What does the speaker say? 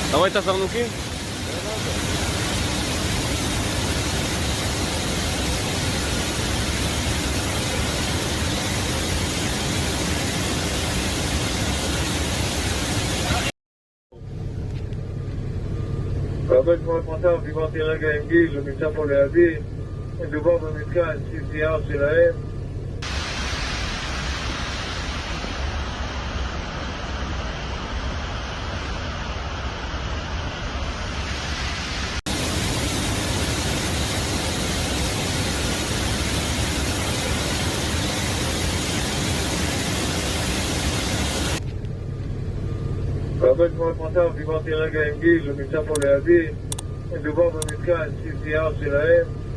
אתה רואה את הזרנוקים? קבל תמונת מצב, דיברתי רגע עם גיל, הוא נמצא פה לידי. מדובר במתקן CCR שלהם. קבל תמונת מצב, דיברתי רגע עם גיל, הוא נמצא פה לידי. מדובר במתקן CCR שלהם.